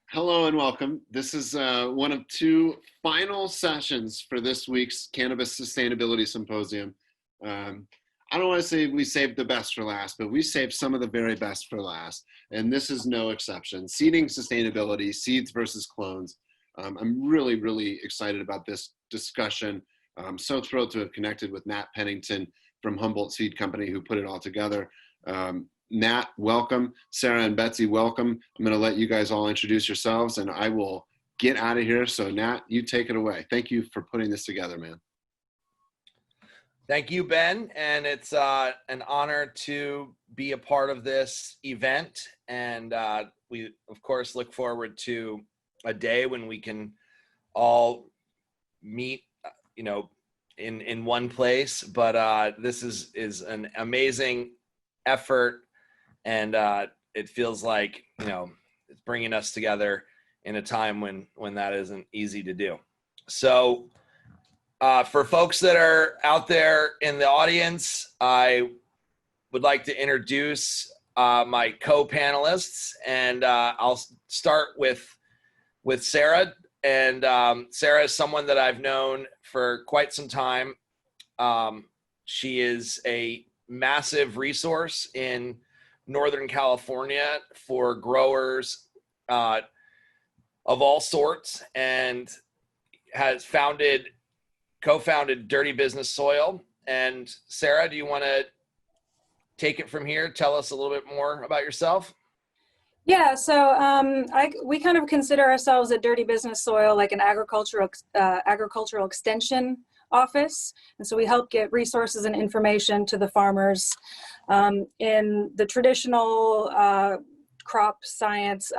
Hello and welcome. This is one of two final sessions for this week's Cannabis Sustainability Symposium. I don't want to say we saved the best for last, but we saved some of the very best for last, and this is no exception. Seeding sustainability, seeds versus clones. I'm really, really excited about this discussion. I'm so thrilled to have connected with Nat Pennington from Humboldt Seed Company, who put it all together. Nat, welcome. Sarah and Betsy, welcome. I'm going to let you guys all introduce yourselves and I will get out of here. So Nat, you take it away. Thank you for putting this together, man. Thank you, Ben. And it's an honor to be a part of this event. And we, of course, look forward to a day when we can all meet, in one place. But this is an amazing effort. And it feels like, it's bringing us together in a time when that isn't easy to do. So for folks that are out there in the audience, I would like to introduce my co-panelists, and I'll start with Sarah. And Sarah is someone that I've known for quite some time. She is a massive resource in Northern California for growers of all sorts, and has co-founded Dirty Business Soil. And Sarah, do you want to take it from here? Tell us a little bit more about yourself. Yeah, so we kind of consider ourselves at Dirty Business Soil like an agricultural extension office, and so we help get resources and information to the farmers in the traditional crop science.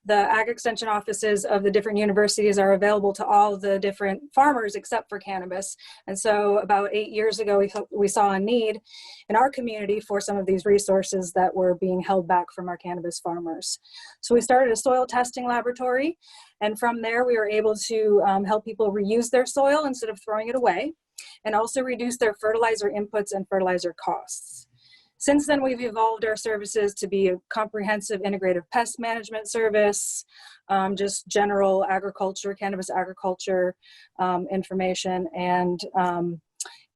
The ag extension offices of the different universities are available to all the different farmers except for cannabis. And so about 8 years ago, we saw a need in our community for some of these resources that were being held back from our cannabis farmers. So we started a soil testing laboratory, and from there we were able to help people reuse their soil instead of throwing it away, and also reduce their fertilizer inputs and fertilizer costs. Since then, we've evolved our services to be a comprehensive integrative pest management service, just general agriculture, cannabis agriculture information. And,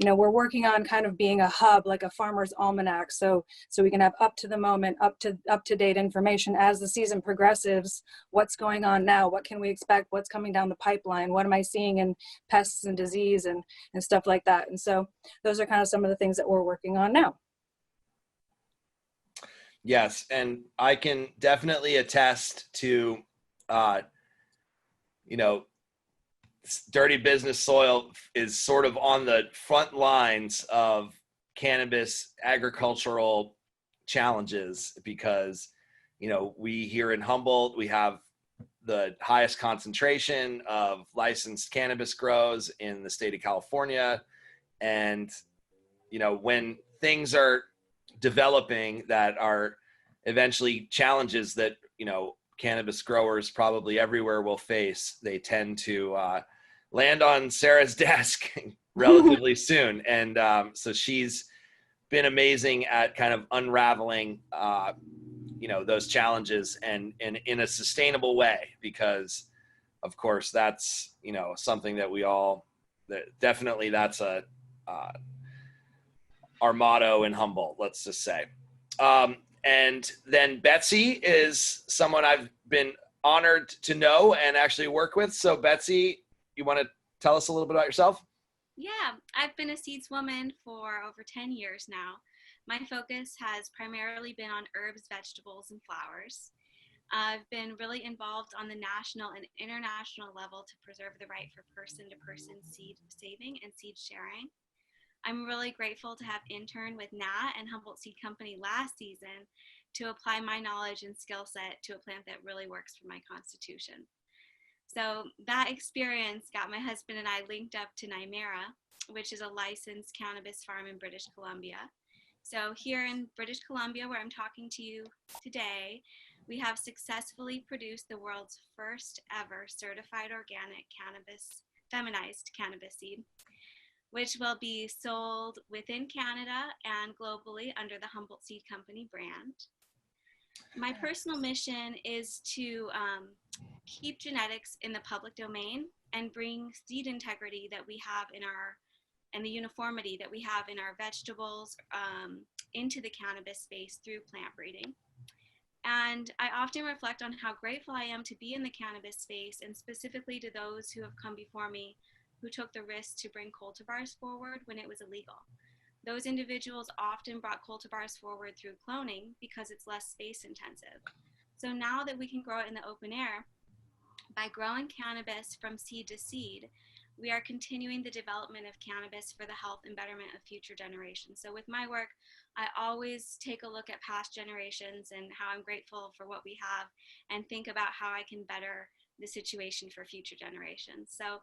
we're working on kind of being a hub, like a farmer's almanac. So we can have up to the moment, up to date information as the season progresses. What's going on now? What can we expect? What's coming down the pipeline? What am I seeing in pests and disease and stuff like that? And so those are kind of some of the things that we're working on now. Yes, and I can definitely attest to, Dirty Business Soil is sort of on the front lines of cannabis agricultural challenges because, we here in Humboldt, we have the highest concentration of licensed cannabis grows in the state of California. And, when things are developing that are eventually challenges that cannabis growers probably everywhere will face, they tend to land on Sarah's desk relatively soon. And so she's been amazing at kind of unraveling those challenges and in a sustainable way, because of course that's something that we all definitely that's our motto in Humboldt, let's just say. And then Betsy is someone I've been honored to know and actually work with. So Betsy, you want to tell us a little bit about yourself? Yeah, I've been a seeds woman for over 10 years now. My focus has primarily been on herbs, vegetables, and flowers. I've been really involved on the national and international level to preserve the right for person-to-person seed saving and seed sharing. I'm really grateful to have interned with Nat and Humboldt Seed Company last season to apply my knowledge and skill set to a plant that really works for my constitution. So that experience got my husband and I linked up to Nymera, which is a licensed cannabis farm in British Columbia. So here in British Columbia, where I'm talking to you today, we have successfully produced the world's first ever certified organic cannabis, feminized cannabis seed, which will be sold within Canada and globally under the Humboldt Seed Company brand. My personal mission is to keep genetics in the public domain and bring seed integrity that we have in our, and the uniformity that we have in our vegetables into the cannabis space through plant breeding. And I often reflect on how grateful I am to be in the cannabis space, and specifically to those who have come before me who took the risk to bring cultivars forward when it was illegal. Those individuals often brought cultivars forward through cloning because it's less space intensive. So now that we can grow it in the open air, by growing cannabis from seed to seed, we are continuing the development of cannabis for the health and betterment of future generations. So with my work, I always take a look at past generations and how I'm grateful for what we have, and think about how I can better the situation for future generations. So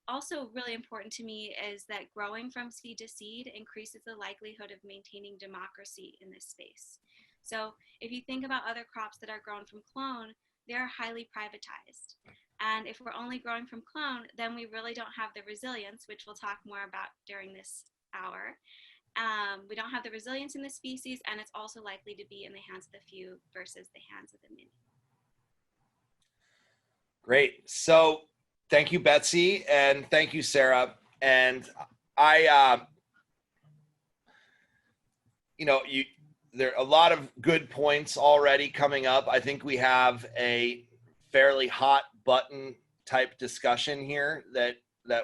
also really important to me is that growing from seed to seed increases the likelihood of maintaining democracy in this space. So if you think about other crops that are grown from clone, they're highly privatized. And if we're only growing from clone, then we really don't have the resilience, which we'll talk more about during this hour. We don't have the resilience in the species, and it's also likely to be in the hands of the few versus the hands of the many. Great. So thank you, Betsy, and thank you, Sarah. And I, there are a lot of good points already coming up. I think we have a fairly hot button type discussion here that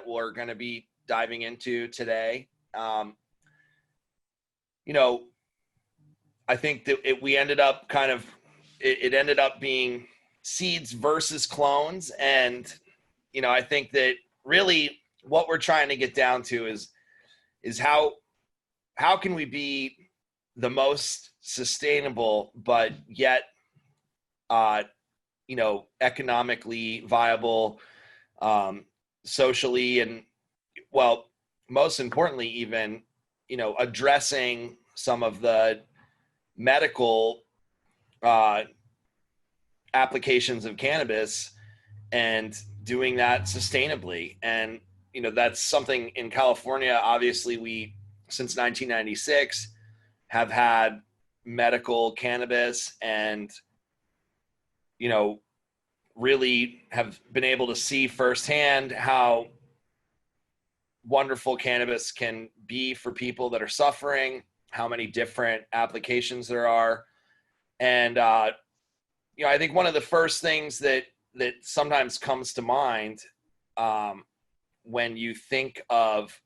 we're going to be diving into today. I think that we ended up it ended up being seeds versus clones. And, I think that really what we're trying to get down to is how can we be the most sustainable, but yet, economically viable, socially, and, well, most importantly, even, addressing some of the medical applications of cannabis and doing that sustainably. And, that's something in California. Obviously, we, since 1996, have had medical cannabis, and, really have been able to see firsthand how wonderful cannabis can be for people that are suffering, how many different applications there are. And, I think one of the first things that sometimes comes to mind when you think of,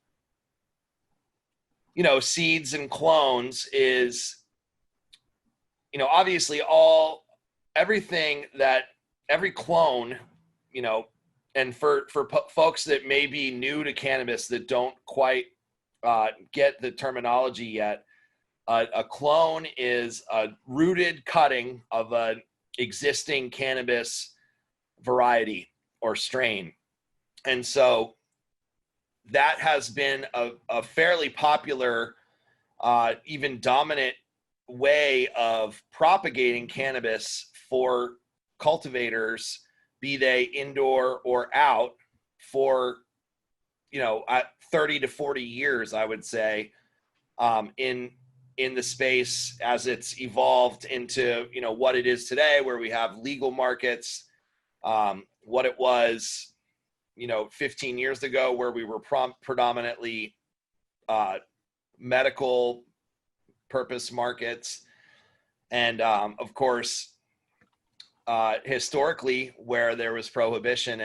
seeds and clones is, obviously everything that every clone, and for folks that may be new to cannabis that don't quite get the terminology yet, a clone is a rooted cutting of an existing cannabis variety or strain. And so that has been a fairly popular, even dominant way of propagating cannabis for cultivators, be they indoor or out, for 30 to 40 years, I would say, in the space as it's evolved into what it is today, where we have legal markets, what it was 15 years ago, where we were predominantly medical purpose markets, and of course historically, where there was prohibition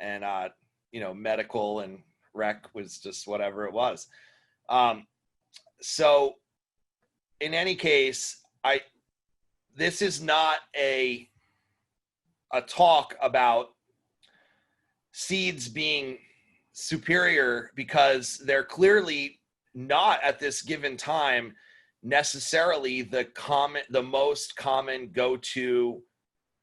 and medical and rec was just whatever it was. So in any case, this is not a talk about seeds being superior, because they're clearly not at this given time necessarily the most common go-to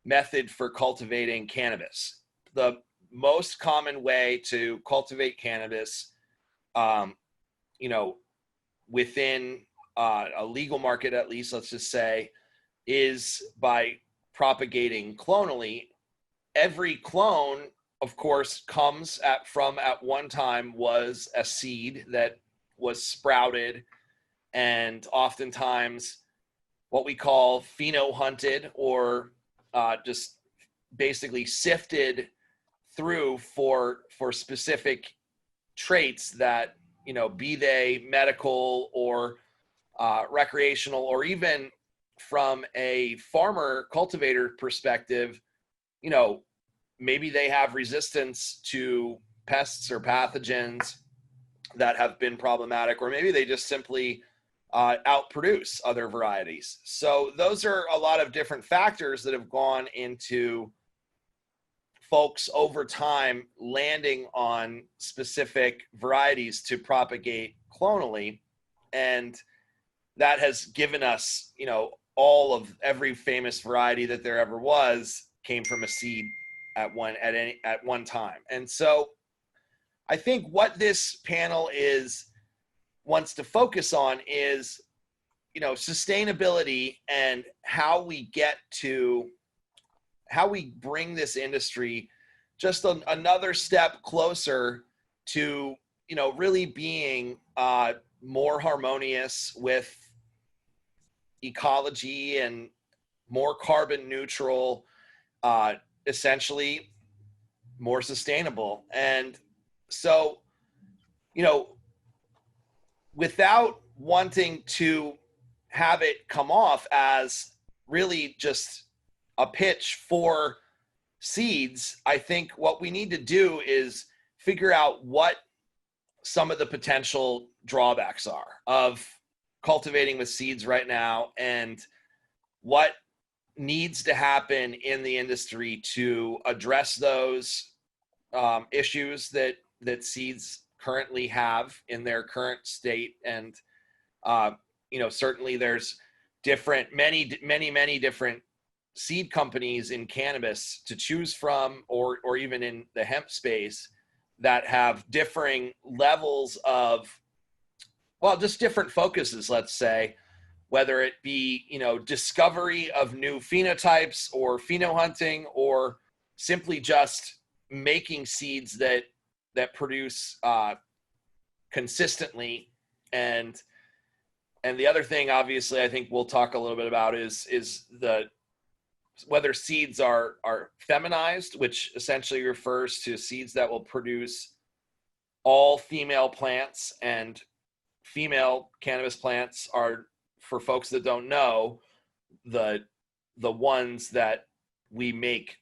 method for cultivating cannabis. The most common way to cultivate cannabis, within a legal market, at least, let's just say, is by propagating clonally. Every clone, of course, comes from at one time was a seed that was sprouted, and oftentimes what we call pheno hunted, or just basically sifted through for specific traits that, be they medical or recreational, or even from a farmer cultivator perspective, maybe they have resistance to pests or pathogens that have been problematic, or maybe they just simply outproduce other varieties. So those are a lot of different factors that have gone into folks over time landing on specific varieties to propagate clonally. And that has given us, all of every famous variety that there ever was came from a seed at one time. And so I think what this panel wants to focus on is, sustainability, and how we bring this industry just another step closer to, really being more harmonious with ecology and more carbon neutral, essentially more sustainable. And so, without wanting to have it come off as really just a pitch for seeds, I think what we need to do is figure out what some of the potential drawbacks are of cultivating with seeds right now, and what needs to happen in the industry to address those issues that seeds currently have in their current state. And certainly there's many different seed companies in cannabis to choose from, or even in the hemp space, that have differing levels of, just different focuses, let's say, whether it be, discovery of new phenotypes or phenohunting, or simply just making seeds that produce consistently. And the other thing, obviously, I think we'll talk a little bit about is whether seeds are feminized, which essentially refers to seeds that will produce all female plants. And female cannabis plants are, for folks that don't know, the ones that we make,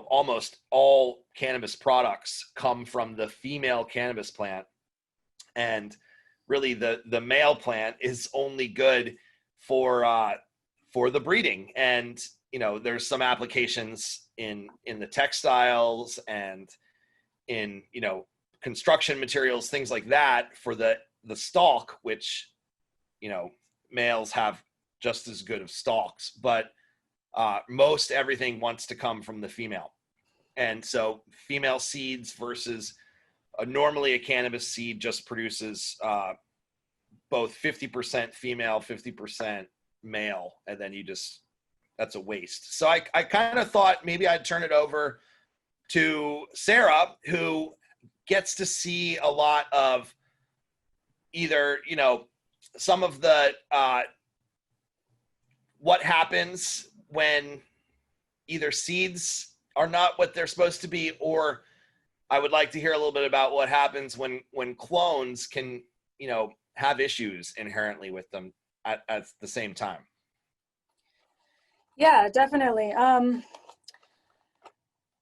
almost all cannabis products come from the female cannabis plant. And really the male plant is only good for the breeding. And, there's some applications in the textiles and in, construction materials, things like that, for the stalk, which, males have just as good of stalks, but most everything wants to come from the female. And so female seeds versus normally a cannabis seed just produces both 50% female, 50% male, and then that's a waste. So I kind of thought maybe I'd turn it over to Sarah, who gets to see a lot of either, some of the what happens when either seeds are not what they're supposed to be, or I would like to hear a little bit about what happens when clones can, have issues inherently with them at the same time. Yeah, definitely.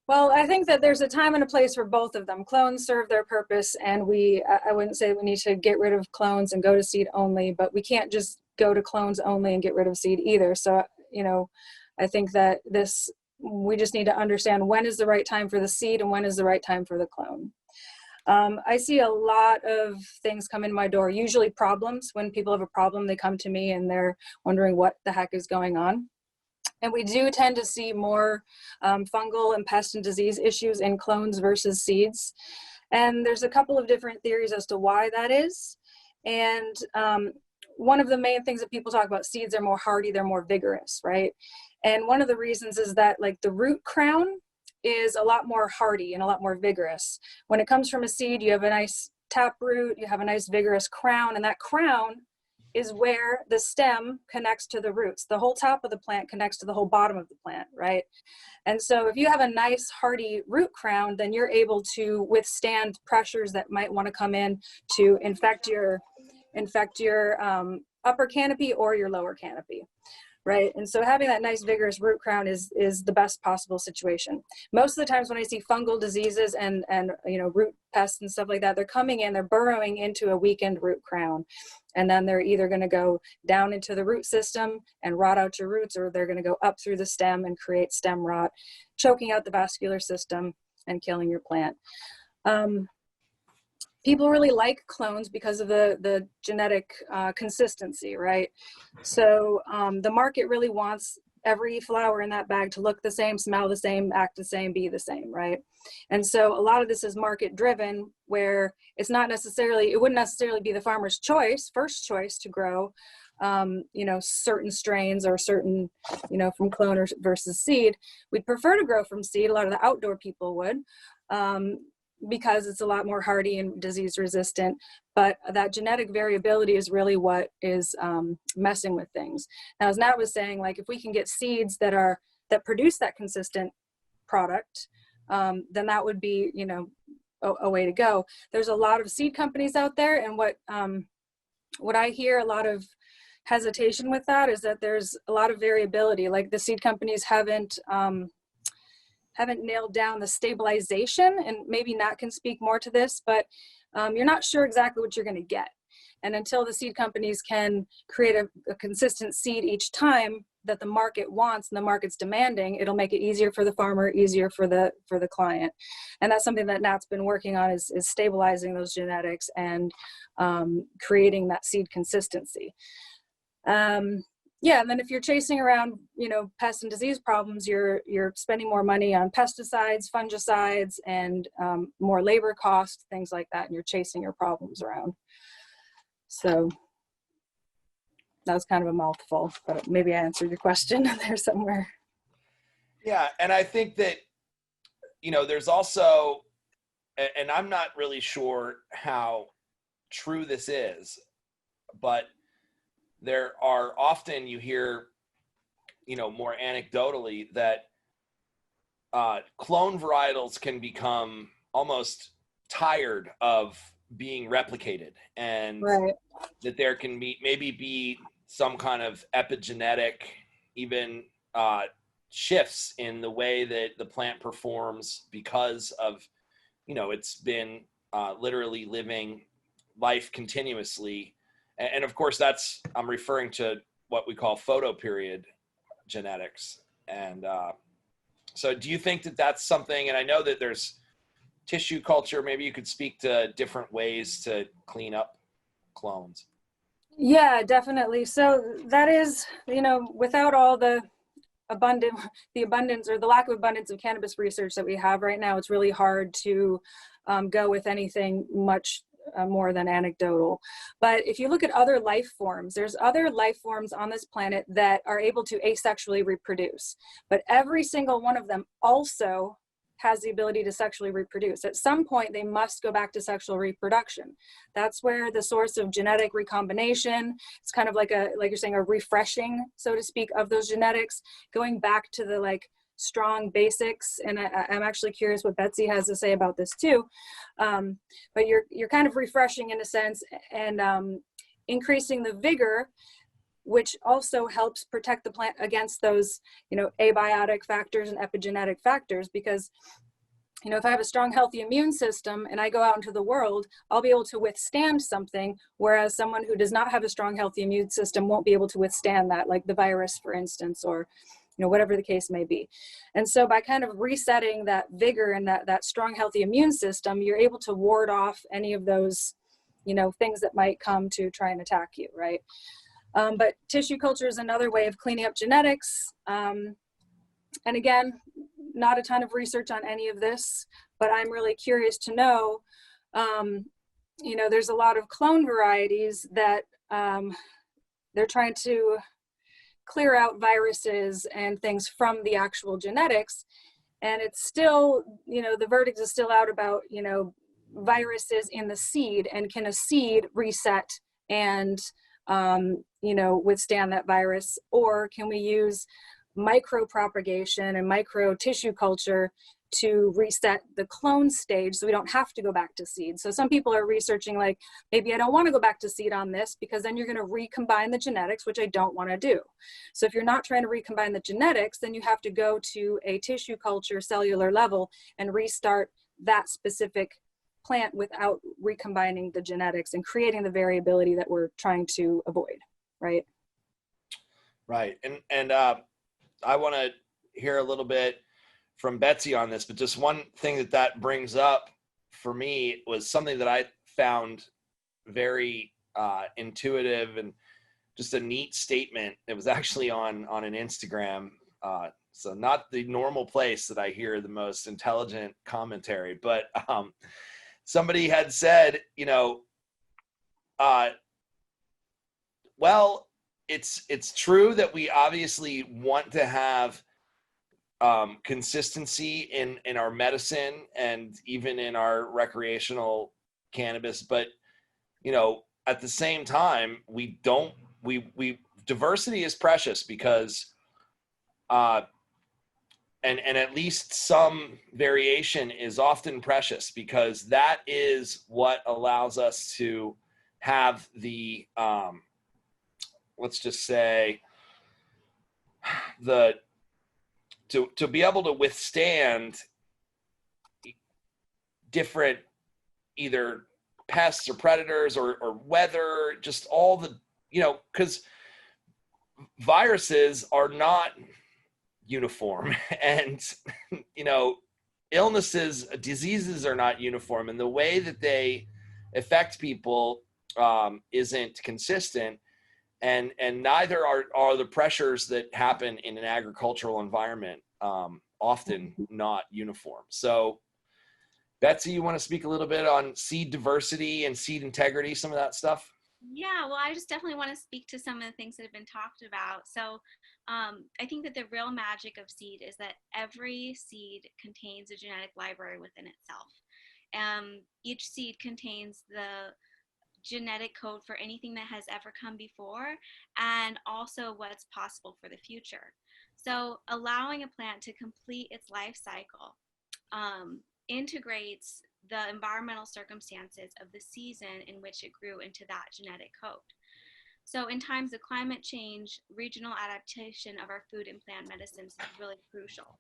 Well, I think that there's a time and a place for both of them. Clones serve their purpose, and I wouldn't say we need to get rid of clones and go to seed only, but we can't just go to clones only and get rid of seed either. So, I think that we just need to understand when is the right time for the seed and when is the right time for the clone. I see a lot of things come in my door, usually problems. When people have a problem, they come to me and they're wondering what the heck is going on. And we do tend to see more fungal and pest and disease issues in clones versus seeds. And there's a couple of different theories as to why that is. And one of the main things that people talk about, seeds are more hardy, they're more vigorous, right? And one of the reasons is that, like, the root crown is a lot more hardy and a lot more vigorous. When it comes from a seed, you have a nice tap root, you have a nice vigorous crown, and that crown is where the stem connects to the roots. The whole top of the plant connects to the whole bottom of the plant, right? And so if you have a nice hardy root crown, then you're able to withstand pressures that might want to come in to infect your upper canopy or your lower canopy, right? And so having that nice vigorous root crown is the best possible situation. Most of the times when I see fungal diseases and root pests and stuff like that, they're coming in, they're burrowing into a weakened root crown, and then they're either going to go down into the root system and rot out your roots, or they're going to go up through the stem and create stem rot, choking out the vascular system and killing your plant. People really like clones because of the genetic consistency, right? So the market really wants every flower in that bag to look the same, smell the same, act the same, be the same, right? And so a lot of this is market driven, where it wouldn't necessarily be the farmer's first choice to grow, certain strains or certain, from clone versus seed. We'd prefer to grow from seed. A lot of the outdoor people would. Because it's a lot more hardy and disease resistant, but that genetic variability is really what is messing with things. Now, as Nat was saying, like if we can get seeds that produce that consistent product, then that would be, a way to go. There's a lot of seed companies out there, and what I hear a lot of hesitation with that is that there's a lot of variability. Like the seed companies haven't nailed down the stabilization, and maybe Nat can speak more to this, but you're not sure exactly what you're going to get. And until the seed companies can create a consistent seed each time that the market wants and the market's demanding, it'll make it easier for the farmer, easier for the client. And that's something that Nat's been working on, is stabilizing those genetics and creating that seed consistency. And then if you're chasing around, pest and disease problems, you're spending more money on pesticides, fungicides, and more labor costs, things like that, and you're chasing your problems around. So that was kind of a mouthful, but maybe I answered your question there somewhere. Yeah, and I think that, there's also, and I'm not really sure how true this is, but there are often, you hear, more anecdotally, that clone varietals can become almost tired of being replicated, and right. that there can maybe be some kind of epigenetic, even shifts in the way that the plant performs because of, it's been literally living life continuously. And of course, I'm referring to what we call photoperiod genetics. And so do you think that that's something, and I know that there's tissue culture, maybe you could speak to different ways to clean up clones? Yeah, definitely. So that is, without all the abundance or the lack of abundance of cannabis research that we have right now, it's really hard to go with anything much more than anecdotal. But if you look at other life forms, there's other life forms on this planet that are able to asexually reproduce, but every single one of them also has the ability to sexually reproduce. At some point, they must go back to sexual reproduction. That's where the source of genetic recombination, it's kind of like you're saying, a refreshing, so to speak, of those genetics, going back to the strong basics. And I'm actually curious what Betsy has to say about this too. But you're kind of refreshing in a sense, and increasing the vigor, which also helps protect the plant against those, abiotic factors and epigenetic factors. Because, if I have a strong, healthy immune system and I go out into the world, I'll be able to withstand something, whereas someone who does not have a strong, healthy immune system won't be able to withstand that, like the virus, for instance, or whatever the case may be. And so by kind of resetting that vigor and that strong, healthy immune system, you're able to ward off any of those, things that might come to try and attack you, right? But tissue culture is another way of cleaning up genetics. And again, not a ton of research on any of this, but I'm really curious to know, there's a lot of clone varieties that they're trying to clear out viruses and things from the actual genetics. And it's still, the verdict is still out about, viruses in the seed, and can a seed reset and withstand that virus? Or can we use micro propagation and micro tissue culture to reset the clone stage so we don't have to go back to seed? So some people are researching, like, maybe I don't want to go back to seed on this, because then you're going to recombine the genetics, which I don't want to do. So if you're not trying to recombine the genetics, then you have to go to a tissue culture cellular level and restart that specific plant without recombining the genetics and creating the variability that we're trying to avoid, right? Right. And I want to hear a little bit from Betsy on this, but just one thing that brings up for me was something that I found very intuitive and just a neat statement. It was actually on an Instagram, so not the normal place that I hear the most intelligent commentary, but somebody had said, well, it's true that we obviously want to have consistency in our medicine and even in our recreational cannabis, but at the same time, we diversity is precious, because and at least some variation is often precious, because that is what allows us to have the let's just say to be able to withstand different either pests or predators or weather, just all the, because viruses are not uniform, and illnesses, diseases are not uniform, and the way that they affect people isn't consistent, and neither are the pressures that happen in an agricultural environment often not uniform. So Betsy, you want to speak a little bit on seed diversity and seed integrity, some of that stuff? Yeah, well, I just definitely want to speak to some of the things that have been talked about. So I think that the real magic of seed is that every seed contains a genetic library within itself. Each seed contains the genetic code for anything that has ever come before, and also what's possible for the future. So allowing a plant to complete its life cycle integrates the environmental circumstances of the season in which it grew into that genetic code. So in times of climate change, regional adaptation of our food and plant medicines is really crucial.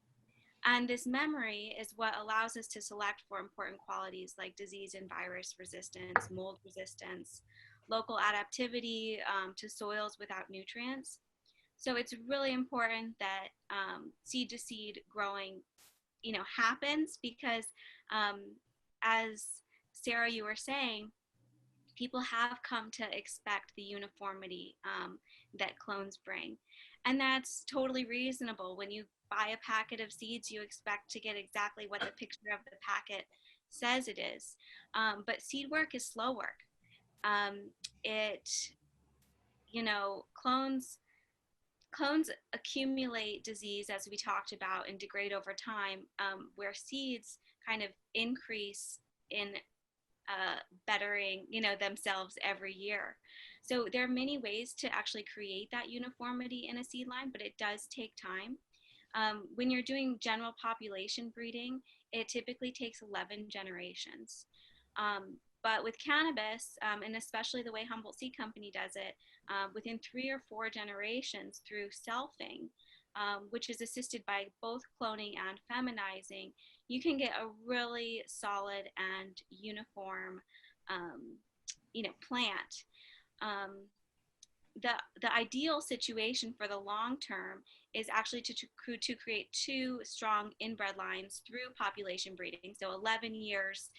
And this memory is what allows us to select for important qualities like disease and virus resistance, mold resistance, local adaptivity to soils without nutrients. So it's really important that seed to seed growing, happens, because as Sarah, you were saying, people have come to expect the uniformity that clones bring. And that's totally reasonable. When you buy a packet of seeds, you expect to get exactly what the picture of the packet says it is. But seed work is slow work. Clones accumulate disease, as we talked about, and degrade over time, where seeds kind of increase in bettering, themselves every year. So there are many ways to actually create that uniformity in a seed line, but it does take time. When you're doing general population breeding, it typically takes 11 generations. But with cannabis, and especially the way Humboldt Seed Company does it, within 3 or 4 generations through selfing, which is assisted by both cloning and feminizing, you can get a really solid and uniform, plant. The ideal situation for the long term is actually to create 2 strong inbred lines through population breeding. So 11 years,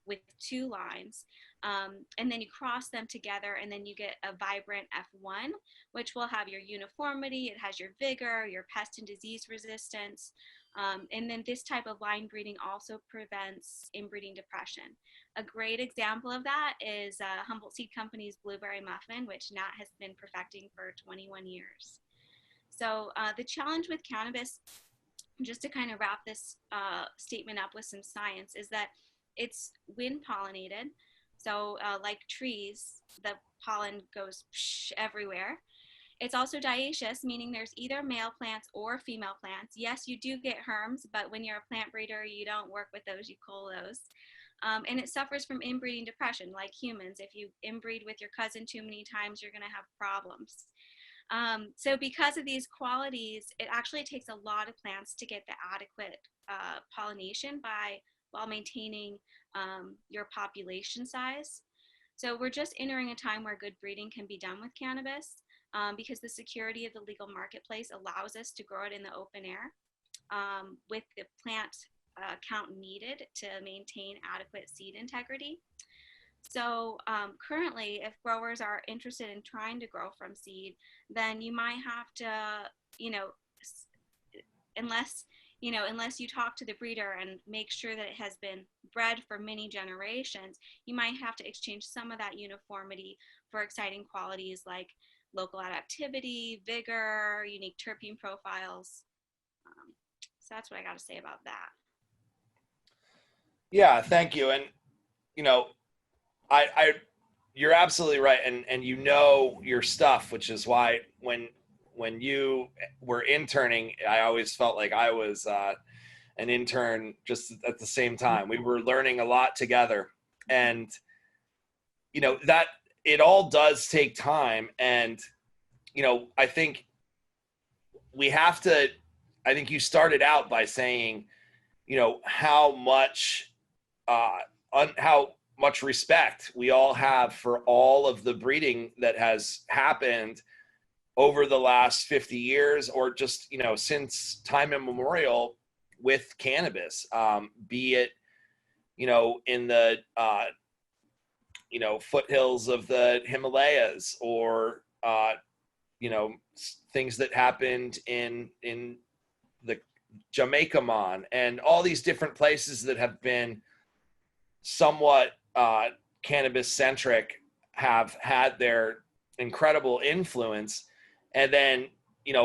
with 2 lines, and then you cross them together, and then you get a vibrant F1, which will have your uniformity, it has your vigor, your pest and disease resistance, and then this type of line breeding also prevents inbreeding depression. A great example of that is Humboldt Seed Company's Blueberry Muffin, which Nat has been perfecting for 21 years. So the challenge with cannabis, just to kind of wrap this statement up with some science, is that it's wind pollinated. So like trees, the pollen goes everywhere. It's also dioecious, meaning there's either male plants or female plants. Yes, you do get herms, but when you're a plant breeder, you don't work with those, you cull those. And it suffers from inbreeding depression, like humans. If you inbreed with your cousin too many times, you're going to have problems. So because of these qualities, it actually takes a lot of plants to get the adequate pollination while maintaining your population size. So we're just entering a time where good breeding can be done with cannabis because the security of the legal marketplace allows us to grow it in the open air with the plant count needed to maintain adequate seed integrity. So currently, if growers are interested in trying to grow from seed, then you might have to, unless unless you talk to the breeder and make sure that it has been bred for many generations, you might have to exchange some of that uniformity for exciting qualities like local adaptivity, vigor, unique terpene profiles. So that's what I got to say about that. Yeah, thank you. And I you're absolutely right, and your stuff, which is why when you were interning, I always felt like I was an intern just at the same time. We were learning a lot together, and that it all does take time. And I think we have to. I think you started out by saying, how much how much respect we all have for all of the breeding that has happened over the last 50 years, or just since time immemorial with cannabis, be it in the foothills of the Himalayas, or things that happened in the Jamaica Mon, and all these different places that have been somewhat cannabis centric have had their incredible influence. And then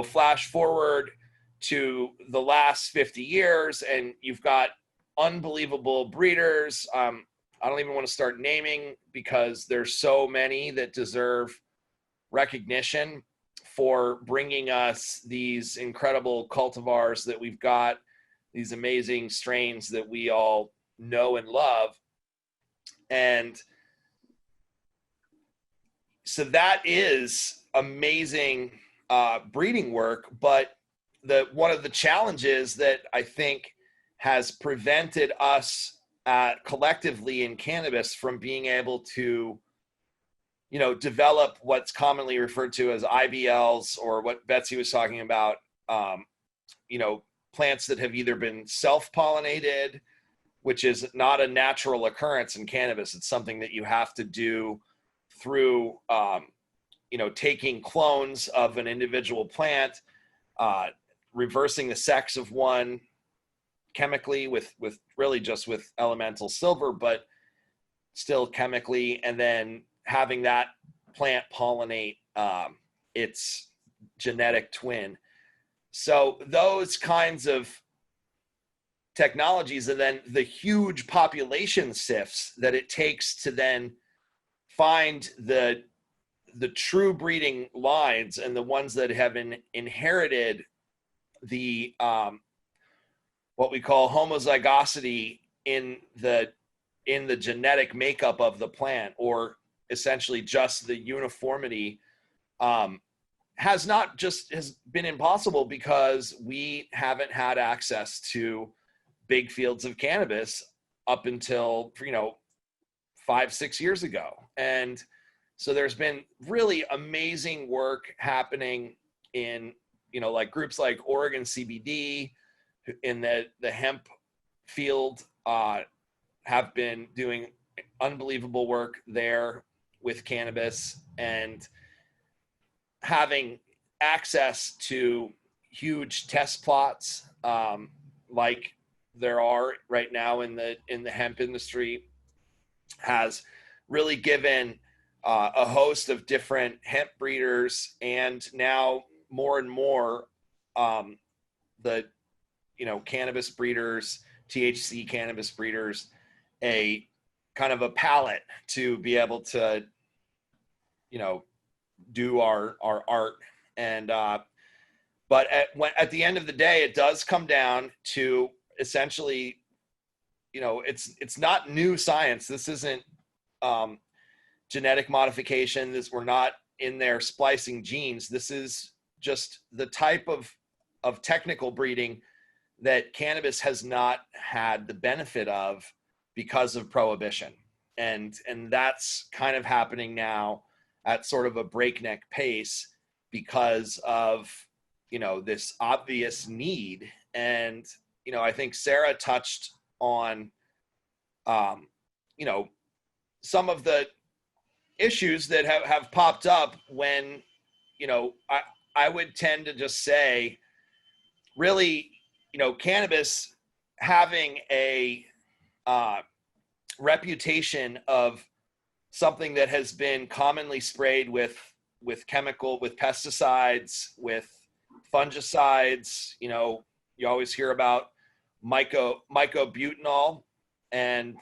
flash forward to the last 50 years, and you've got unbelievable breeders. I don't even want to start naming because there's so many that deserve recognition for bringing us these incredible cultivars that we've got, these amazing strains that we all know and love. And so that is amazing breeding work. But one of the challenges that I think has prevented us collectively in cannabis from being able to develop what's commonly referred to as IBLs, or what Betsy was talking about, plants that have either been self-pollinated, which is not a natural occurrence in cannabis. It's something that you have to do through, taking clones of an individual plant, reversing the sex of one chemically with really just with elemental silver, but still chemically, and then having that plant pollinate its genetic twin. So those kinds of technologies, and then the huge population sifts that it takes to then find the true breeding lines, and the ones that have inherited the what we call homozygosity in the genetic makeup of the plant, or essentially just the uniformity, has been impossible because we haven't had access to big fields of cannabis up until 5-6 years ago. And so there's been really amazing work happening in like groups like Oregon CBD in the hemp field, have been doing unbelievable work there with cannabis, and having access to huge test plots like there are right now in the hemp industry has really given a host of different hemp breeders, and now more and more the cannabis breeders, THC cannabis breeders, a kind of a palette to be able to, you know, do our art. And but at the end of the day, it does come down to essentially, you know, it's not new science. This isn't genetic modification. We're not in there splicing genes. This is just the type of technical breeding that cannabis has not had the benefit of because of prohibition. And that's kind of happening now at sort of a breakneck pace because of, you know, this obvious need. And, you know, I think Sarah touched on, you know, some of the issues that have popped up when, you know, I would tend to just say, really, you know, cannabis having a reputation of something that has been commonly sprayed with pesticides, with fungicides. You know, you always hear about mycobutanol, and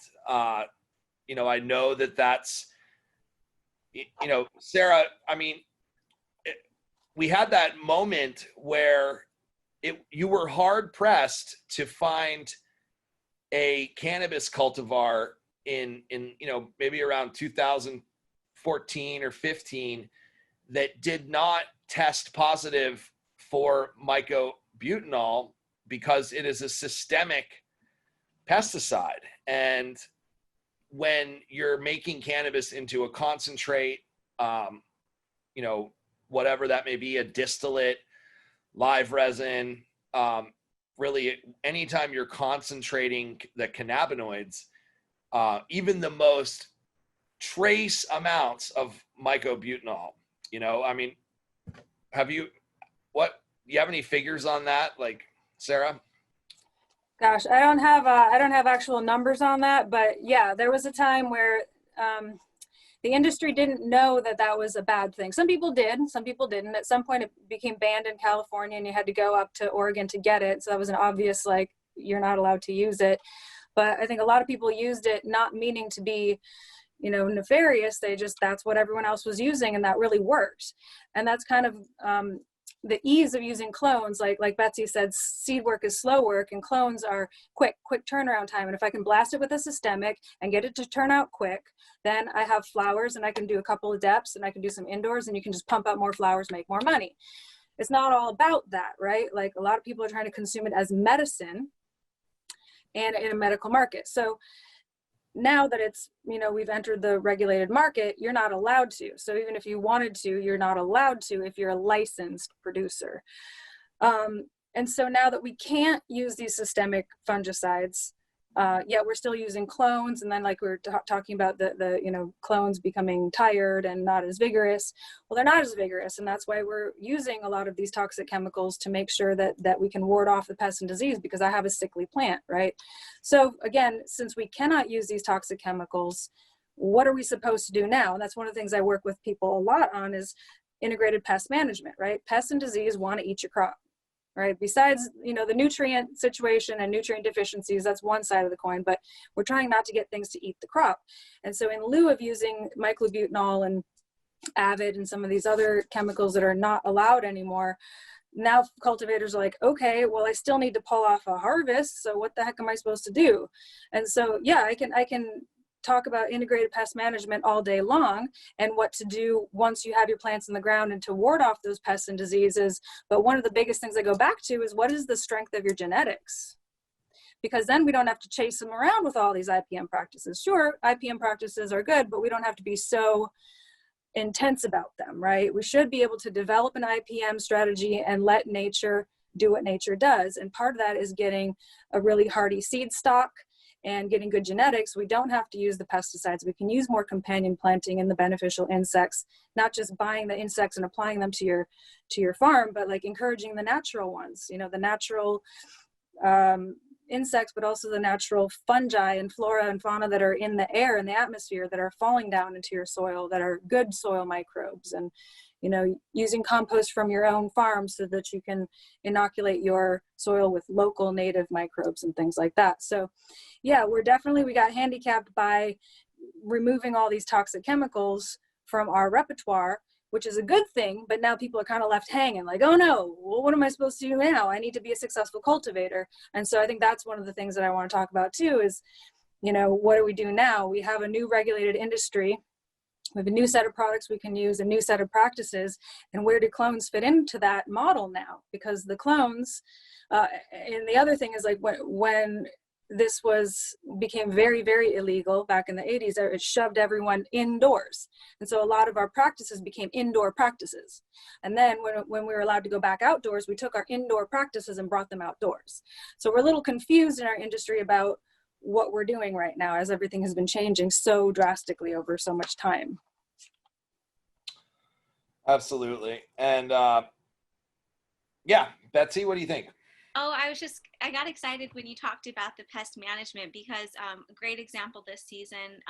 you know, I know that's, you know, Sarah, I mean, we had that moment where you were hard pressed to find a cannabis cultivar in, you know, maybe around 2014 or 15 that did not test positive for mycobutanol because it is a systemic pesticide. And when you're making cannabis into a concentrate, you know, whatever that may be, a distillate, live resin, really anytime you're concentrating the cannabinoids, even the most trace amounts of mycobutanol, you know, I mean, do you have any figures on that, like, Sarah? Gosh, I don't have actual numbers on that, but yeah, there was a time where the industry didn't know that was a bad thing. Some people did, some people didn't. At some point it became banned in California and you had to go up to Oregon to get it. So that was an obvious, like, you're not allowed to use it. But I think a lot of people used it not meaning to be, you know, nefarious. That's what everyone else was using, and that really worked. And that's kind of the ease of using clones. Like Betsy said, seed work is slow work, and clones are quick turnaround time. And if I can blast it with a systemic and get it to turn out quick, then I have flowers and I can do a couple of depths and I can do some indoors, and you can just pump out more flowers, make more money. It's not all about that, right? Like, a lot of people are trying to consume it as medicine and in a medical market. So now that it's, you know, we've entered the regulated market, you're not allowed to. So even if you wanted to, you're not allowed to if you're a licensed producer. And so now that we can't use these systemic fungicides, yet we're still using clones. And then, like we were talking about the you know, clones becoming tired and not as vigorous. Well, they're not as vigorous. And that's why we're using a lot of these toxic chemicals to make sure that we can ward off the pest and disease, because I have a sickly plant, right? So again, since we cannot use these toxic chemicals, what are we supposed to do now? And that's one of the things I work with people a lot on, is integrated pest management, right? Pests and disease want to eat your crop. Right. Besides, you know, the nutrient situation and nutrient deficiencies, that's one side of the coin, but we're trying not to get things to eat the crop. And so in lieu of using mycobutanol and Avid and some of these other chemicals that are not allowed anymore, now cultivators are like, okay, well, I still need to pull off a harvest. So what the heck am I supposed to do? And so, yeah, I can talk about integrated pest management all day long and what to do once you have your plants in the ground and to ward off those pests and diseases. But one of the biggest things I go back to is, what is the strength of your genetics? Because then we don't have to chase them around with all these IPM practices. Sure, IPM practices are good, but we don't have to be so intense about them, right? We should be able to develop an IPM strategy and let nature do what nature does. And part of that is getting a really hardy seed stock and getting good genetics. We don't have to use the pesticides. We can use more companion planting and the beneficial insects, not just buying the insects and applying them to your farm, but like encouraging the natural ones, you know, the natural insects, but also the natural fungi and flora and fauna that are in the air and the atmosphere that are falling down into your soil, that are good soil microbes. And, you know, using compost from your own farm so that you can inoculate your soil with local native microbes and things like that. So yeah, we got handicapped by removing all these toxic chemicals from our repertoire, which is a good thing, but now people are kind of left hanging like, oh no, well, what am I supposed to do now? I need to be a successful cultivator. And so I think that's one of the things that I want to talk about too is, what do we do now? We have a new regulated industry. We have a new set of products we can use, a new set of practices, and where do clones fit into that model now? Because the clones, and the other thing is like when this became very, very illegal back in the 80s, it shoved everyone indoors. And so a lot of our practices became indoor practices. And then when we were allowed to go back outdoors, we took our indoor practices and brought them outdoors. So we're a little confused in our industry about what we're doing right now, as everything has been changing so drastically over so much time. Absolutely. And yeah, Betsy, what do you think? Oh, I got excited when you talked about the pest management because a great example this season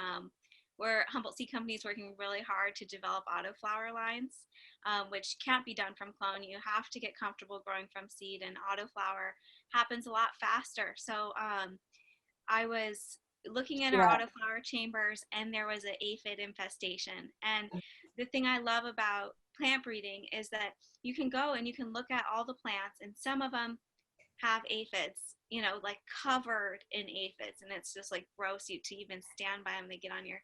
where Humboldt Seed Company is working really hard to develop autoflower lines, which can't be done from clone. You have to get comfortable growing from seed, and autoflower happens a lot faster. So I was looking at our autoflower chambers, and there was an aphid infestation. And the thing I love about plant breeding is that you can go and you can look at all the plants, and some of them have aphids, like covered in aphids, and it's just like gross to even stand by them. They get on your,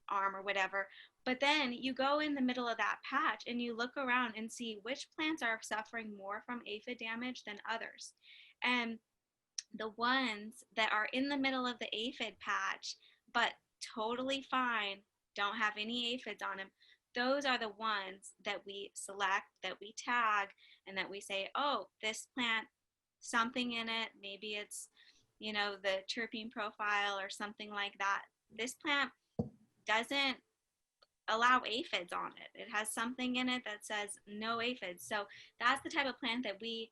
arm or whatever. But then you go in the middle of that patch and you look around and see which plants are suffering more from aphid damage than others. And the ones that are in the middle of the aphid patch, but totally fine, don't have any aphids on them, those are the ones that we select, that we tag, and that we say, oh, this plant, something in it, maybe it's, the terpene profile or something like that. This plant doesn't allow aphids on it. It has something in it that says no aphids. So that's the type of plant that we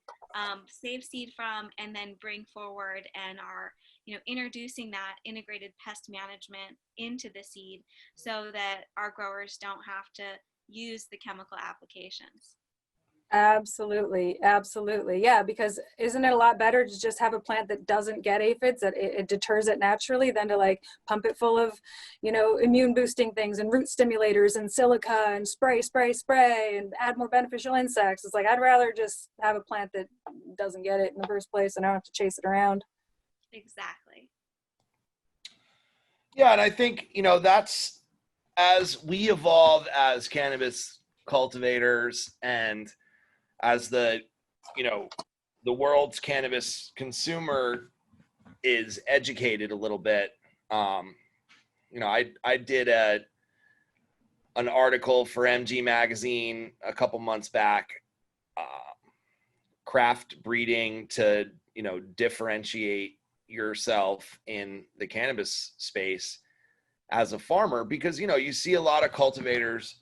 save seed from and then bring forward and are introducing that integrated pest management into the seed so that our growers don't have to use the chemical applications. Absolutely. Yeah, because isn't it a lot better to just have a plant that doesn't get aphids, that it deters it naturally, than to like pump it full of, immune boosting things and root stimulators and silica and spray and add more beneficial insects? It's like, I'd rather just have a plant that doesn't get it in the first place and I don't have to chase it around. Exactly. Yeah, and I think, that's as we evolve as cannabis cultivators and as the world's cannabis consumer is educated a little bit. I did an article for MG Magazine a couple months back, craft breeding to, differentiate yourself in the cannabis space as a farmer, because, you see a lot of cultivators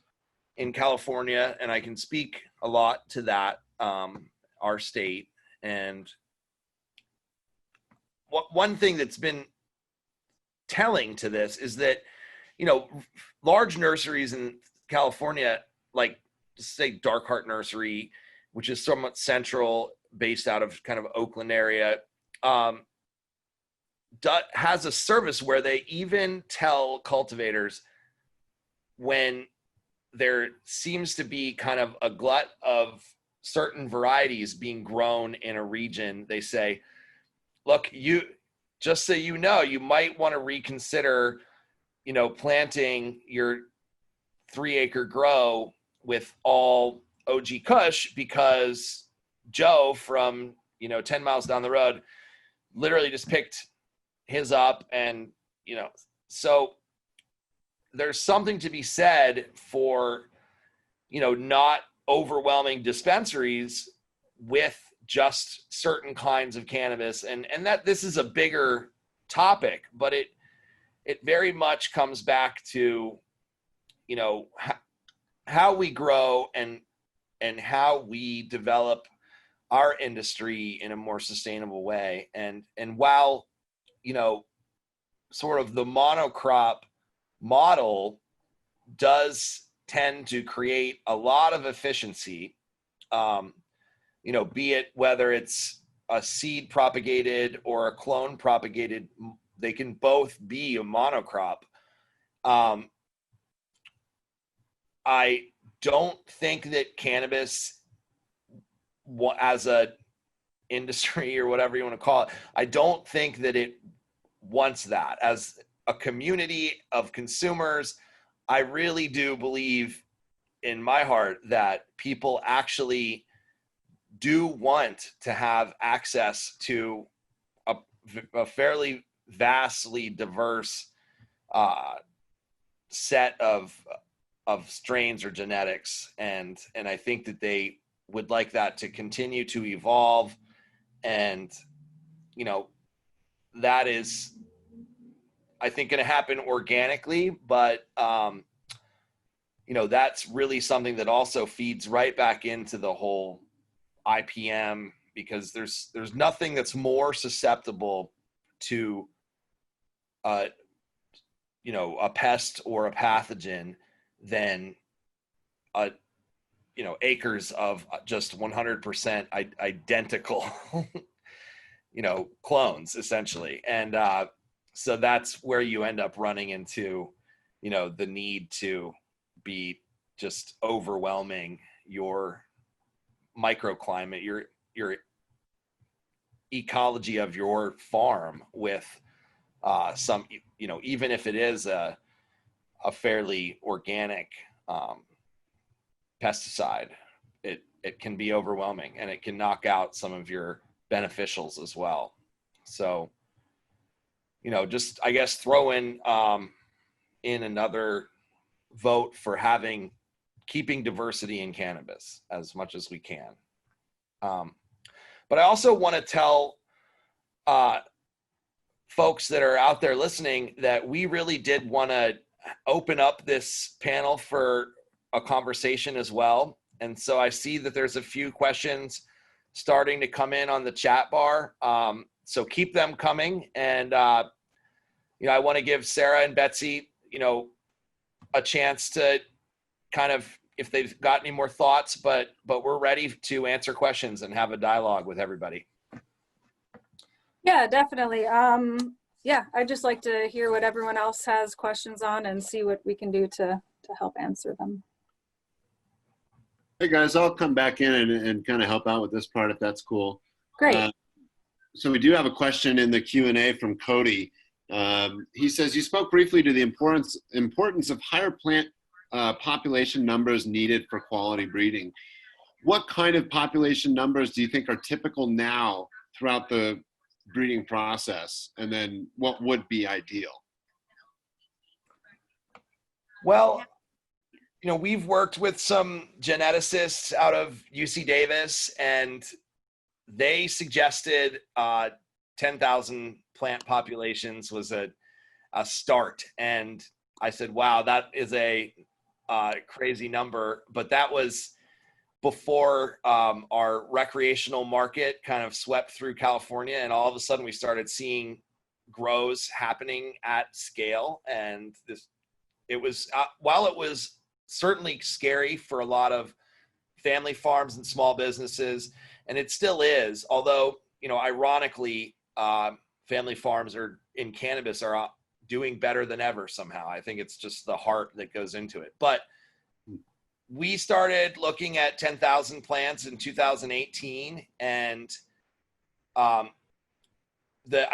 in California, and I can speak a lot to that, our state. And one thing that's been telling to this is that, large nurseries in California, like say Dark Heart Nursery, which is somewhat central, based out of kind of Oakland area, has a service where they even tell cultivators when there seems to be kind of a glut of certain varieties being grown in a region, they say, look, just so you know, you might want to reconsider, planting your 3-acre grow with all OG Kush, because Joe from, 10 miles down the road literally just picked his up. And, so there's something to be said for, not overwhelming dispensaries with just certain kinds of cannabis, and that this is a bigger topic, but it very much comes back to, how we grow and how we develop our industry in a more sustainable way. And while, sort of the monocrop model does tend to create a lot of efficiency, be it whether it's a seed propagated or a clone propagated they can both be a monocrop. I don't think that cannabis as a industry or whatever you want to call it, I don't think that it wants that. As a community of consumers, I really do believe in my heart that people actually do want to have access to a fairly vastly diverse set of strains or genetics, and I think that they would like that to continue to evolve. And that is, I think, going to happen organically, but that's really something that also feeds right back into the whole IPM, because there's nothing that's more susceptible to a pest or a pathogen than acres of just 100% identical clones, essentially. And so that's where you end up running into the need to be just overwhelming your microclimate, your ecology of your farm with some, even if it is a fairly organic pesticide, it can be overwhelming, and it can knock out some of your beneficials as well. So, just, I guess, throw in another vote for keeping diversity in cannabis as much as we can. But I also want to tell folks that are out there listening that we really did want to open up this panel for a conversation as well. And so I see that there's a few questions starting to come in on the chat bar. So keep them coming. And, I want to give Sarah and Betsy, a chance to kind of, if they've got any more thoughts, but we're ready to answer questions and have a dialogue with everybody. Yeah, definitely. Yeah, I'd just like to hear what everyone else has questions on and see what we can do to help answer them. Hey guys, I'll come back in and kind of help out with this part if that's cool. Great. So we do have a question in the Q&A from Cody. He says, you spoke briefly to the importance of higher plant population numbers needed for quality breeding. What kind of population numbers do you think are typical now throughout the breeding process? And then what would be ideal? Well, we've worked with some geneticists out of UC Davis, and they suggested 10,000 plant populations was a start. And I said, wow, that is a crazy number. But that was before our recreational market kind of swept through California. And all of a sudden we started seeing grows happening at scale. And it was, while it was certainly scary for a lot of family farms and small businesses, and it still is, although, ironically, family farms in cannabis are doing better than ever somehow. I think it's just the heart that goes into it. But we started looking at 10,000 plants in 2018, and I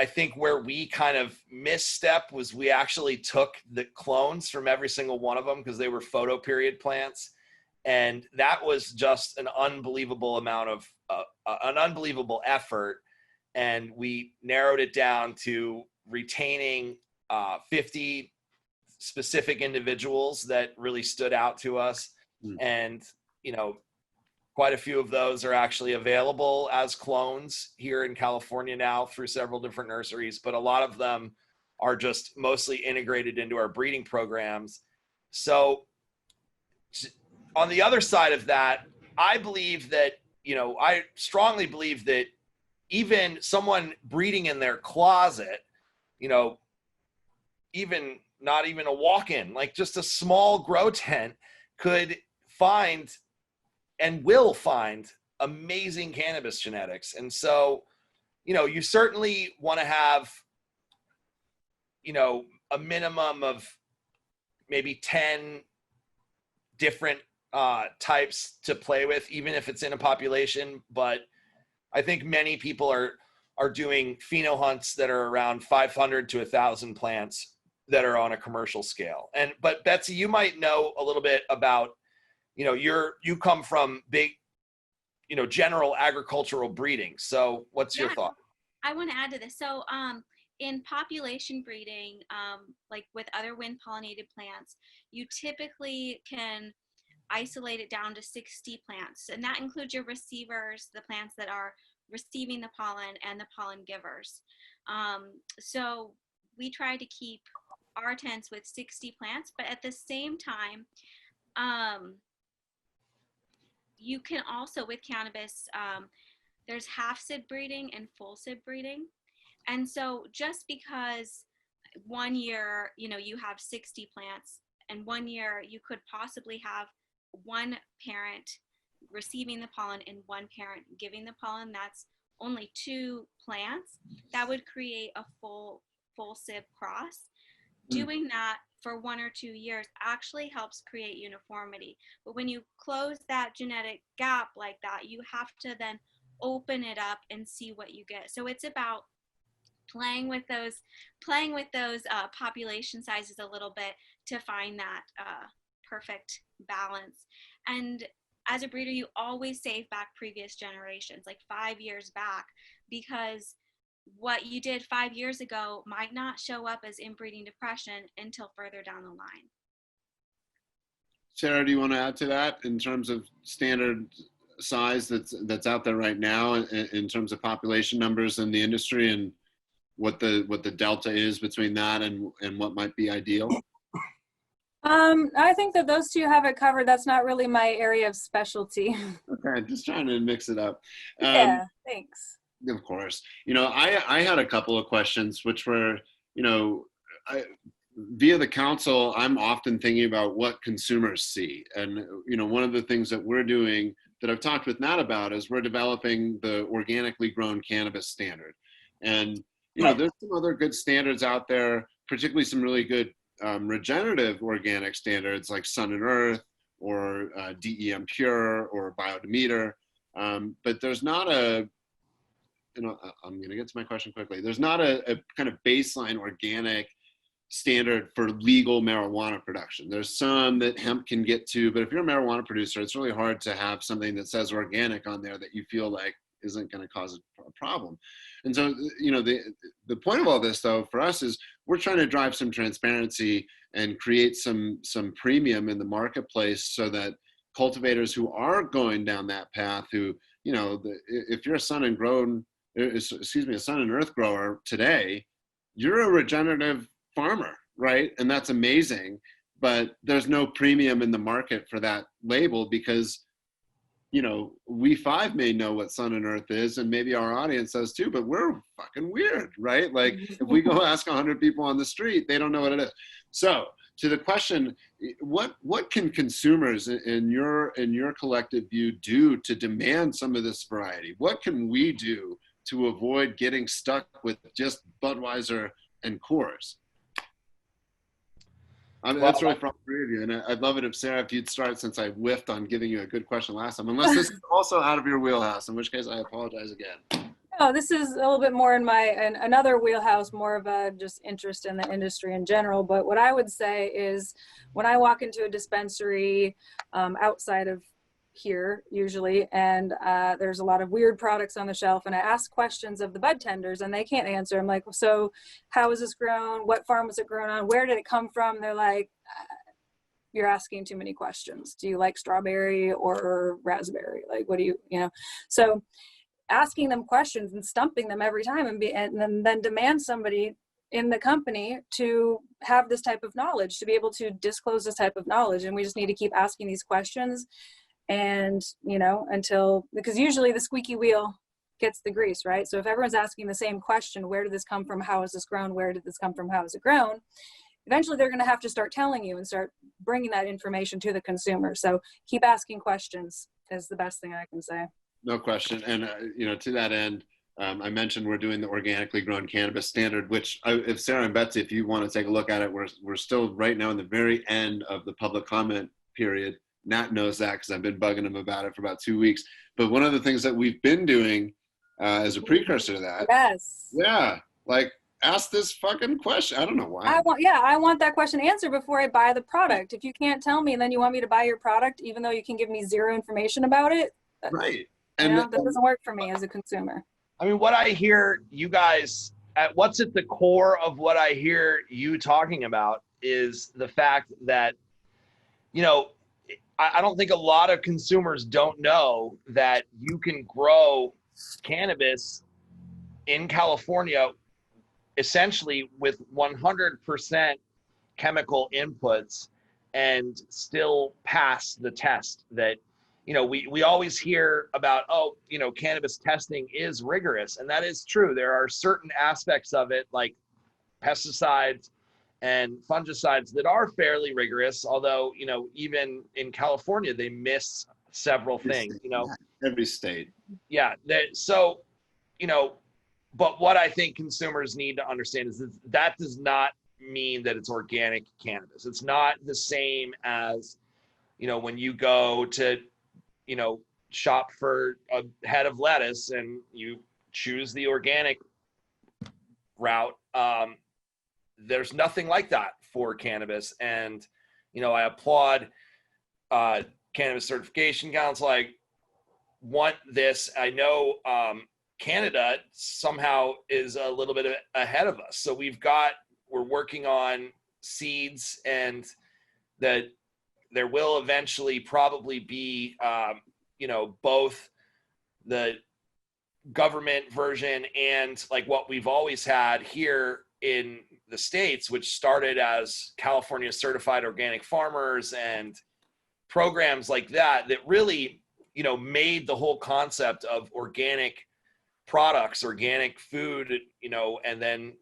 think where we kind of misstep was we actually took the clones from every single one of them because they were photo period plants. And that was just an unbelievable amount of an unbelievable effort. And we narrowed it down to retaining 50 specific individuals that really stood out to us. And, quite a few of those are actually available as clones here in California now through several different nurseries, but a lot of them are just mostly integrated into our breeding programs. So on the other side of that, I believe that, I strongly believe that even someone breeding in their closet, even not even a walk-in, like just a small grow tent, could find and will find amazing cannabis genetics. And so, you certainly want to have you know, a minimum of maybe 10 different types to play with, even if it's in a population. But I think many people are doing pheno hunts that are around 500 to 1,000 plants that are on a commercial scale. But Betsy, you might know a little bit about, you know, you come from big, you know, general agricultural breeding. So what's your thought? I want to add to this. So in population breeding, like with other wind pollinated plants, you typically can isolate it down to 60 plants. And that includes your receivers, the plants that are receiving the pollen, and the pollen givers. So we try to keep our tents with 60 plants, but at the same time, you can also, with cannabis, there's half SID breeding and full SID breeding. And so just because one year, you know, you have 60 plants, and one year you could possibly have one parent receiving the pollen and one parent giving the pollen, that's only 2 plants. That would create a full SIB cross. Doing that for 1 or 2 years actually helps create uniformity. But when you close that genetic gap like that, you have to then open it up and see what you get. So it's about playing with those population sizes a little bit to find that perfect balance. And as a breeder, you always save back previous generations, like 5 years back, because what you did 5 years ago might not show up as inbreeding depression until further down the line. Sarah, do you want to add to that in terms of standard size that's out there right now in terms of population numbers in the industry, and what the delta is between that and what might be ideal? I think that those two have it covered. That's not really my area of specialty. Okay, just trying to mix it up. Yeah, thanks. Of course. You know, I had a couple of questions, which were, you know, via the council, I'm often thinking about what consumers see. And, you know, one of the things that we're doing that I've talked with Nat about is we're developing the organically grown cannabis standard. And, you know, there's some other good standards out there, particularly some really good regenerative organic standards like Sun and Earth or DEM Pure or Biodemeter. But there's not a, you know, I'm going to get to my question quickly. There's not a kind of baseline organic standard for legal marijuana production. There's some that hemp can get to, but if you're a marijuana producer, it's really hard to have something that says organic on there that you feel like isn't going to cause a problem. And so, you know, the point of all this, though, for us is we're trying to drive some transparency and create some premium in the marketplace so that cultivators who are going down that path, who, you know, if you're a Sun and Earth grower today, you're a regenerative farmer, right? And that's amazing, but there's no premium in the market for that label because, you know, we 5 may know what Sun and Earth is, and maybe our audience does too, but we're fucking weird, right? Like if we go ask 100 people on the street, they don't know what it is. So to the question, what can consumers in your collective view do to demand some of this variety? What can we do to avoid getting stuck with just Budweiser and Coors? That's really for all 3 of you, and I'd love it if, Sarah, if you'd start, since I whiffed on giving you a good question last time, unless this is also out of your wheelhouse, in which case I apologize again. No, this is a little bit more in another wheelhouse, more of a just interest in the industry in general. But what I would say is when I walk into a dispensary outside of here usually, and there's a lot of weird products on the shelf, and I ask questions of the bud tenders and they can't answer. I'm like, so how was this grown? What farm was it grown on? Where did it come from? They're like, you're asking too many questions. Do you like strawberry or raspberry? Like, what do you know? So asking them questions and stumping them every time, and then demand somebody in the company to have this type of knowledge, to be able to disclose this type of knowledge. And we just need to keep asking these questions. And, you know, because usually the squeaky wheel gets the grease, right? So if everyone's asking the same question, where did this come from? How is this grown? Where did this come from? How is it grown? Eventually they're going to have to start telling you and start bringing that information to the consumer. So keep asking questions is the best thing I can say. No question. And, you know, to that end, I mentioned we're doing the organically grown cannabis standard, which if Sarah and Betsy, if you want to take a look at it, we're still right now in the very end of the public comment period. Nat knows that because I've been bugging him about it for about 2 weeks. But one of the things that we've been doing as a precursor to that, Yes. yeah, like ask this fucking question. I don't know why. I want that question answered before I buy the product. If you can't tell me and then you want me to buy your product, even though you can give me zero information about it, Right. you And know, that doesn't work for me as a consumer. I mean, what I hear you guys what's at the core of what I hear you talking about is the fact that, you know, I don't think a lot of consumers don't know that you can grow cannabis in California essentially with 100% chemical inputs and still pass the test. That, you know, we always hear about, oh, you know, cannabis testing is rigorous, and that is true. There are certain aspects of it, like pesticides and fungicides, that are fairly rigorous, although, you know, even in California they miss several things, you know. every state. Yeah, so, you know, but what I think consumers need to understand is that does not mean that it's organic cannabis. It's not the same as, you know, when you go to, you know, shop for a head of lettuce and you choose the organic route. There's nothing like that for cannabis. And, you know, I applaud Cannabis Certification Council. I want this. I know Canada somehow is a little bit ahead of us. So we're working on seeds, and that there will eventually probably be, you know, both the government version and like what we've always had here in the States, which started as California Certified Organic Farmers and programs like that, that really, you know, made the whole concept of organic products, organic food, you know, and then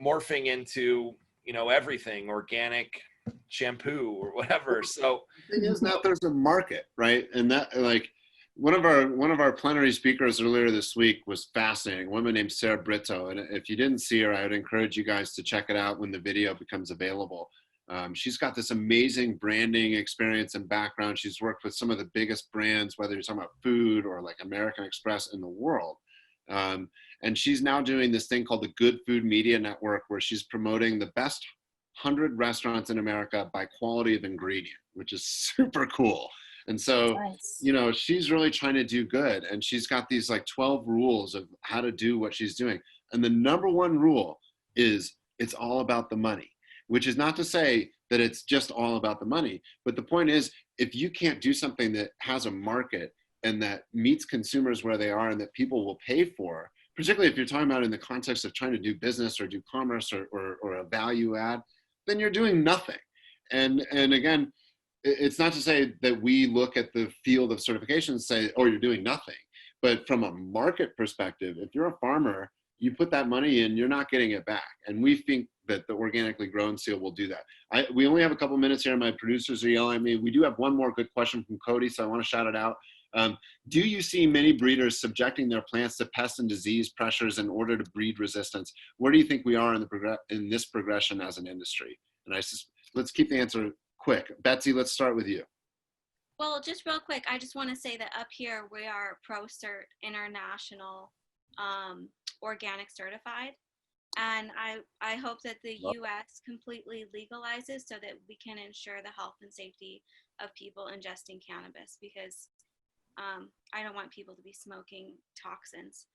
morphing into, you know, everything, organic shampoo or whatever. So the thing is, now there's a market, right? And that, like, one of our plenary speakers earlier this week was fascinating. A woman named Sarah Brito, and if you didn't see her, I would encourage you guys to check it out when the video becomes available. She's got this amazing branding experience and background. She's worked with some of the biggest brands, whether you're talking about food or like American Express, in the world. And she's now doing this thing called the Good Food Media Network, where she's promoting the best 100 restaurants in America by quality of ingredient, which is super cool. And so, Nice. you know, she's really trying to do good. And she's got these like 12 rules of how to do what she's doing. And the number one rule is it's all about the money, which is not to say that it's just all about the money. But the point is, if you can't do something that has a market and that meets consumers where they are and that people will pay for, particularly if you're talking about in the context of trying to do business or do commerce or a value add, then you're doing nothing. And again, it's not to say that we look at the field of certification and say, oh, you're doing nothing. But from a market perspective, if you're a farmer, you put that money in, you're not getting it back. And we think that the organically grown seal will do that. We only have a couple minutes here. My producers are yelling at me. We do have one more good question from Cody, so I want to shout it out. Do you see many breeders subjecting their plants to pest and disease pressures in order to breed resistance? Where do you think we are in this progression as an industry? And let's keep the answer quick. Betsy, let's start with you. Well, just real quick, I just want to say that up here we are ProCert International organic certified. And I hope that the US completely legalizes so that we can ensure the health and safety of people ingesting cannabis, because I don't want people to be smoking toxins.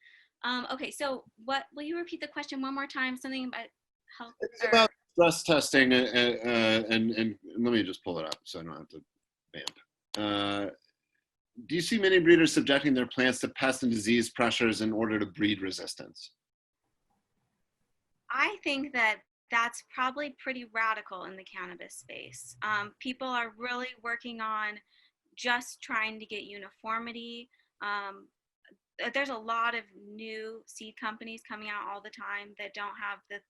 Okay, so will you repeat the question one more time? Something about health? It's about stress testing, and let me just pull it up so I don't have to vamp. Do you see many breeders subjecting their plants to pest and disease pressures in order to breed resistance? I think that that's probably pretty radical in the cannabis space. People are really working on just trying to get uniformity. There's a lot of new seed companies coming out all the time that don't have the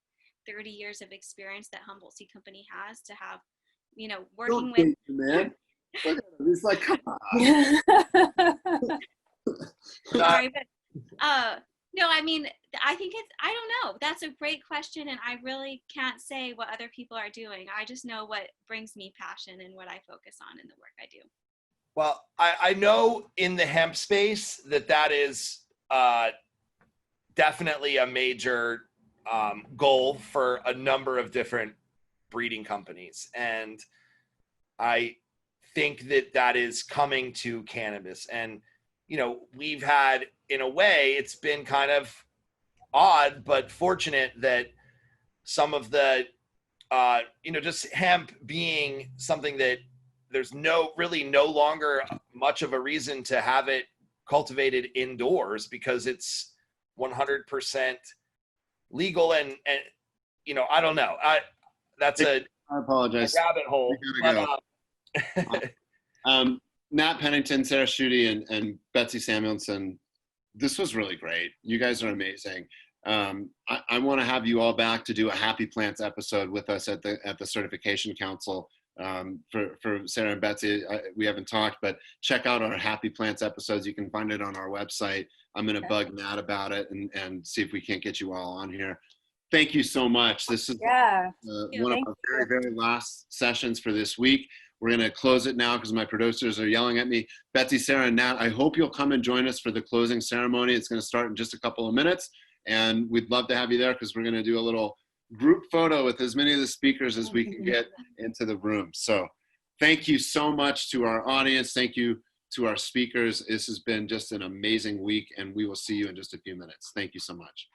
30 years of experience that Humboldt Seed Company has to have, you know, working with. Man. Look at him. He's like, come on. Sorry, but No, I mean, I think I don't know. That's a great question. And I really can't say what other people are doing. I just know what brings me passion and what I focus on in the work I do. Well, I know in the hemp space that is definitely a major goal for a number of different breeding companies. And I think that is coming to cannabis. And, we've had, in a way, it's been kind of odd, but fortunate that some of the, just hemp being something that there's no longer much of a reason to have it cultivated indoors because it's 100% legal. And I don't know. That's I apologize. rabbit hole. We gotta go. Matt Pennington, Sarah Schutte, and Betsy Samuelson, this was really great. You guys are amazing. I want to have you all back to do a Happy Plants episode with us at the Certification Council. For Sarah and Betsy, we haven't talked, but check out our Happy Plants episodes. You can find it on our website. I'm going to bug Matt about it and see if we can't get you all on here. Thank you so much. This is one of our very, very last sessions for this week. We're going to close it now because my producers are yelling at me. Betsy, Sarah, and Nat, I hope you'll come and join us for the closing ceremony. It's going to start in just a couple of minutes, and we'd love to have you there because we're going to do a little group photo with as many of the speakers as we can get into the room. So thank you so much to our audience. Thank you to our speakers. This has been just an amazing week, and we will see you in just a few minutes. Thank you so much.